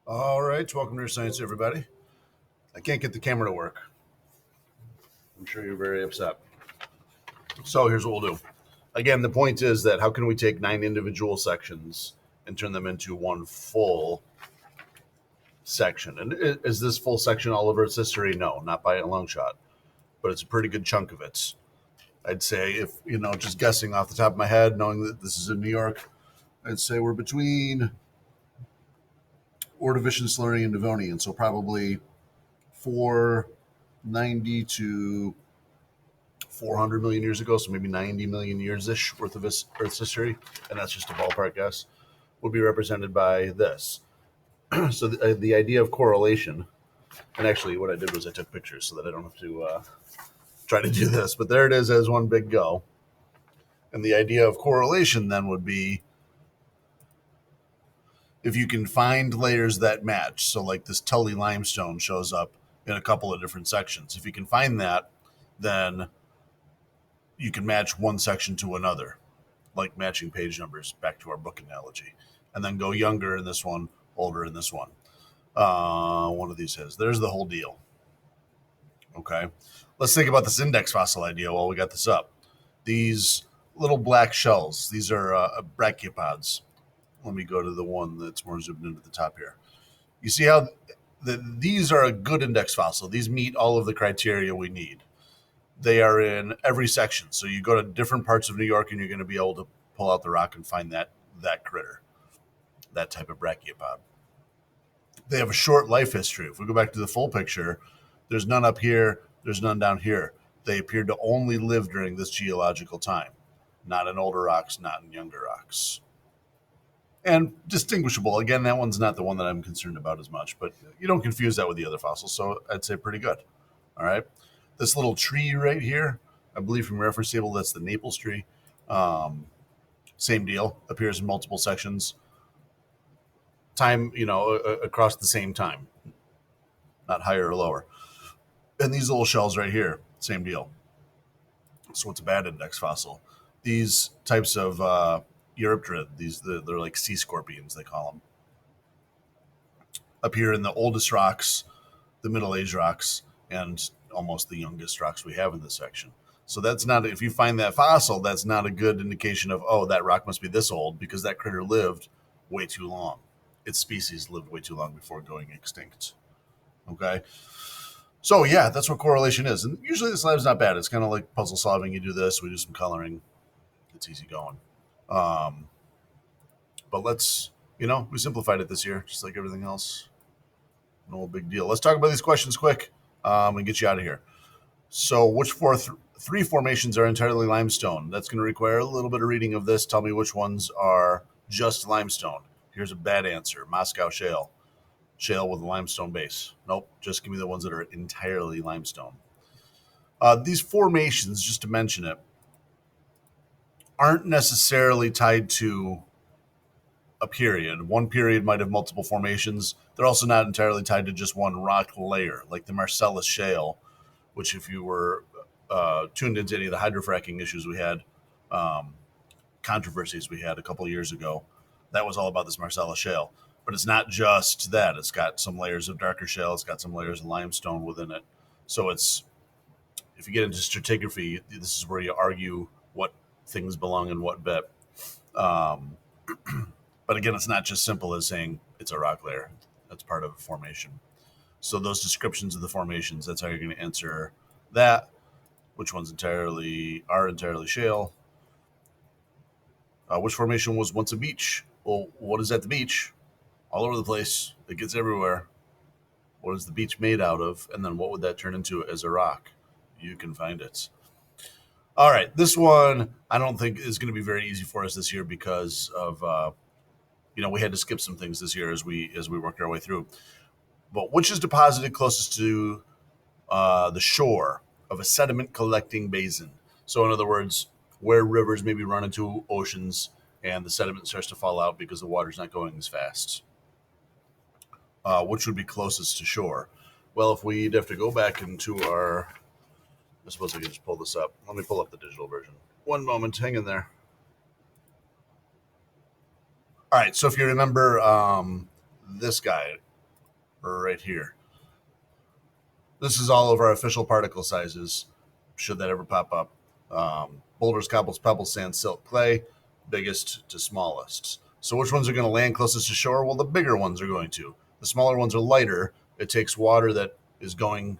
All right, welcome to Earth Science, everybody. I can't get the camera to work. I'm sure you're very upset. So here's what we'll do. Again, the point is that how can we take 9 individual sections and turn them into one full section? And is this full section all of Earth's history? No, not by a long shot, but it's a pretty good chunk of it. I'd say, if just guessing off the top of my head, knowing that this is in New York, I'd say we're between Ordovician, Silurian, Devonian, so probably 490 to 400 million years ago, so maybe 90 million years-ish worth of Earth's history, and that's just a ballpark guess, would be represented by this. So the idea of correlation, and actually what I did was I took pictures so that I don't have to try to do this, but there it is as one big go. And the idea of correlation then would be if you can find layers that match. So like this Tully limestone shows up in a couple of different sections. If you can find that, then you can match one section to another, like matching page numbers, back to our book analogy, and then go younger in this one, older in this one. One of these has. There's the whole deal. Okay. Let's think about this index fossil idea while we got this up. These little black shells, these are brachiopods. Let me go to the one that's more zoomed into the top here. You see how these are a good index fossil. These meet all of the criteria we need. They are in every section. So you go to different parts of New York and you're going to be able to pull out the rock and find that critter, that type of brachiopod. They have a short life history. If we go back to the full picture, there's none up here, there's none down here. They appear to only live during this geological time, not in older rocks, not in younger rocks. And distinguishable. Again, that one's not the one that I'm concerned about as much, but you don't confuse that with the other fossils, so I'd say pretty good. All right. This little tree right here, I believe from reference table, that's the Naples tree. Same deal, appears in multiple sections. Time, across the same time, not higher or lower. And these little shells right here, same deal. So it's a bad index fossil. These types of Eurypterid, they're like sea scorpions, they call them, appear in the oldest rocks, the middle-aged rocks, and almost the youngest rocks we have in this section. So that's not, if you find that fossil, that's not a good indication of, oh, that rock must be this old, because that critter lived way too long. Its species lived way too long before going extinct. Okay? So yeah, that's what correlation is. And usually this lab's not bad. It's kind of like puzzle solving. You do this, we do some coloring. It's easy going. But let's, we simplified it this year, just like everything else. No big deal. Let's talk about these questions quick and get you out of here. So which three formations are entirely limestone? That's going to require a little bit of reading of this. Tell me which ones are just limestone. Here's a bad answer. Moscow shale. Shale with a limestone base. Nope. Just give me the ones that are entirely limestone. These formations, just to mention it, aren't necessarily tied to a period. One period might have multiple formations. They're also not entirely tied to just one rock layer, like the Marcellus shale, which if you were tuned into any of the hydrofracking issues we had, controversies we had a couple of years ago, that was all about this Marcellus shale. But it's not just that. It's got some layers of darker shale. It's got some layers of limestone within it. So it's, if you get into stratigraphy, this is where you argue what things belong in what bit. But again, it's not just simple as saying it's a rock layer. That's part of a formation. So those descriptions of the formations, that's how you're going to answer that. Which ones are entirely shale? Which formation was once a beach? Well, what is at the beach? All over the place. It gets everywhere. What is the beach made out of? And then what would that turn into as a rock? You can find it. All right. This one I don't think is going to be very easy for us this year because of, we had to skip some things this year as we worked our way through. But which is deposited closest to the shore of a sediment collecting basin? So in other words, where rivers maybe run into oceans and the sediment starts to fall out because the water's not going as fast. Which would be closest to shore? Well, if we'd have to go back into I suppose I could just pull this up. Let me pull up the digital version. One moment, hang in there. All right, so if you remember this guy, right here. This is all of our official particle sizes, should that ever pop up. Boulders, cobbles, pebbles, sand, silt, clay, biggest to smallest. So which ones are going to land closest to shore? Well, the bigger ones are going to. The smaller ones are lighter. It takes water that is going,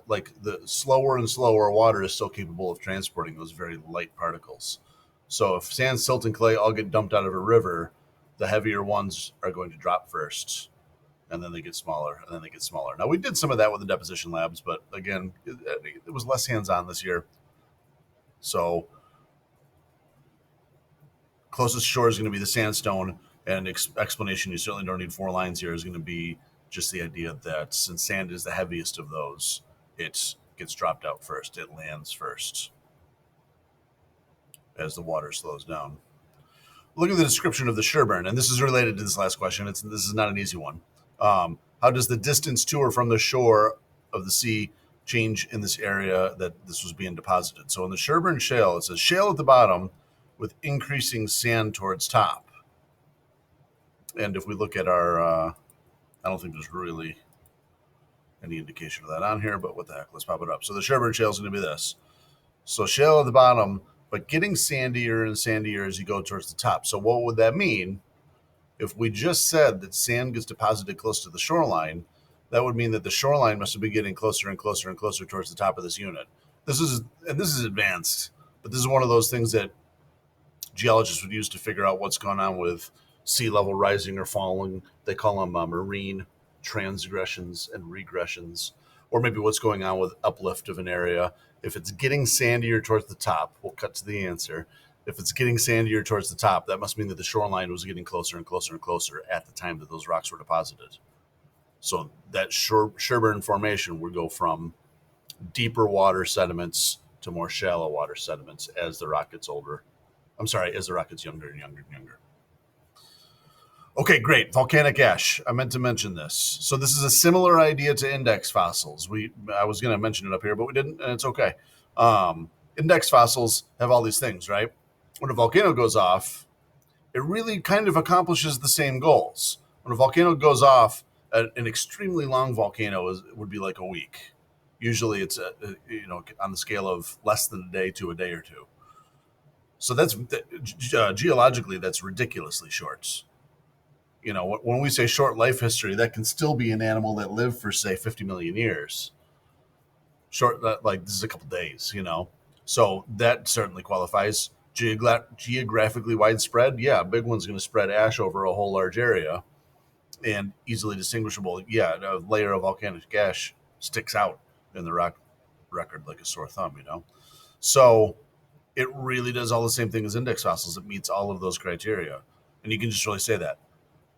like the slower and slower water is still capable of transporting those very light particles. So if sand, silt, and clay all get dumped out of a river, the heavier ones are going to drop first, and then they get smaller, and then they get smaller. Now, we did some of that with the deposition labs, but again, it was less hands-on this year. So closest shore is going to be the sandstone, and explanation, you certainly don't need 4 lines here, is going to be just the idea that since sand is the heaviest of those, it gets dropped out first. It lands first as the water slows down. Look at the description of the Sherburne, and this is related to this last question. This is not an easy one. How does the distance to or from the shore of the sea change in this area that this was being deposited? So in the Sherburne Shale, it says shale at the bottom with increasing sand towards top. And if we look at our, I don't think there's really any indication of that on here, but what the heck, let's pop it up. So the Sherburne Shale is going to be this. So shale at the bottom, but getting sandier and sandier as you go towards the top. So what would that mean? If we just said that sand gets deposited close to the shoreline, that would mean that the shoreline must have been getting closer and closer and closer towards the top of this unit. This is advanced, but this is one of those things that geologists would use to figure out what's going on with sea level rising or falling. They call them marine transgressions and regressions, or maybe what's going on with uplift of an area. If it's getting sandier towards the top, we'll cut to the answer. If it's getting sandier towards the top, that must mean that the shoreline was getting closer and closer and closer at the time that those rocks were deposited. So that Sherburne Formation would go from deeper water sediments to more shallow water sediments as the rock gets older. I'm sorry, as the rock gets younger and younger and younger. Okay, great. Volcanic ash. I meant to mention this. So this is a similar idea to index fossils. I was going to mention it up here, but we didn't, and it's okay. Index fossils have all these things, right? When a volcano goes off, it really kind of accomplishes the same goals. When a volcano goes off, an extremely long volcano would be like a week. Usually, it's on the scale of less than a day to a day or two. So that's geologically, that's ridiculously short. When we say short life history, that can still be an animal that lived for, say, 50 million years. Short, like this is a couple days, So that certainly qualifies. Geographically widespread, yeah, a big one's going to spread ash over a whole large area and easily distinguishable. Yeah, a layer of volcanic ash sticks out in the rock record like a sore thumb, So it really does all the same thing as index fossils. It meets all of those criteria. And you can just really say that.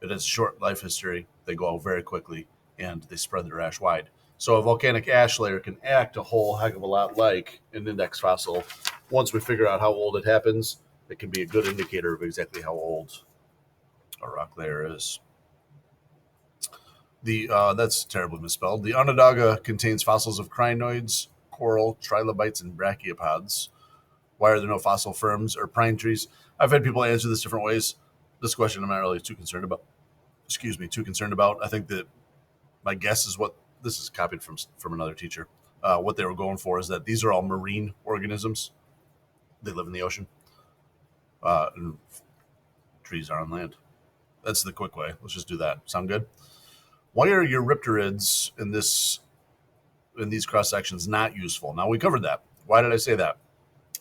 It has short life history. They go out very quickly, and they spread their ash wide. So a volcanic ash layer can act a whole heck of a lot like an index fossil. Once we figure out how old it happens, it can be a good indicator of exactly how old a rock layer is. That's terribly misspelled. The Onondaga contains fossils of crinoids, coral, trilobites, and brachiopods. Why are there no fossil ferns or pine trees? I've had people answer this different ways. This question I'm not really too concerned about. I think that my guess is what this is copied from another teacher. What they were going for is that these are all marine organisms. They live in the ocean. And trees are on land. That's the quick way. Let's just do that. Sound good? Why are Eurypterids in these cross sections not useful? Now, we covered that. Why did I say that?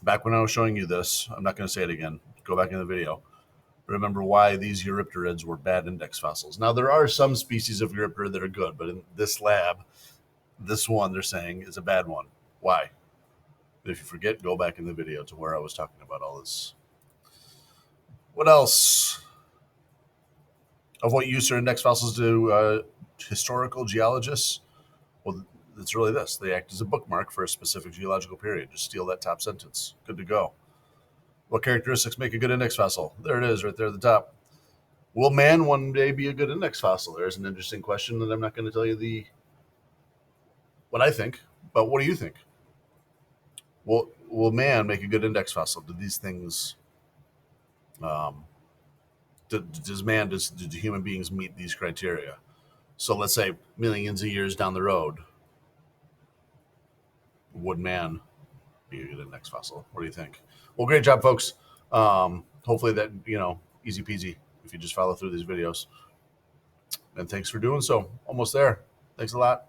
Back when I was showing you this, I'm not going to say it again. Go back in the video. Remember why these Eurypterids were bad index fossils. Now, there are some species of Eurypterid that are good, but in this lab, this one they're saying is a bad one. Why? If you forget, go back in the video to where I was talking about all this. What else? Of what use are index fossils to historical geologists? Well, it's really this. They act as a bookmark for a specific geological period. Just steal that top sentence. Good to go. What characteristics make a good index fossil? There it is, right there at the top. Will man one day be a good index fossil? There's an interesting question that I'm not going to tell you what I think, but what do you think? Will man make a good index fossil? Do these things, do human beings meet these criteria? So let's say millions of years down the road, would man be the next fossil? What do you think? Well, great job, folks. Hopefully that, easy peasy if you just follow through these videos. And thanks for doing so. Almost there. Thanks a lot.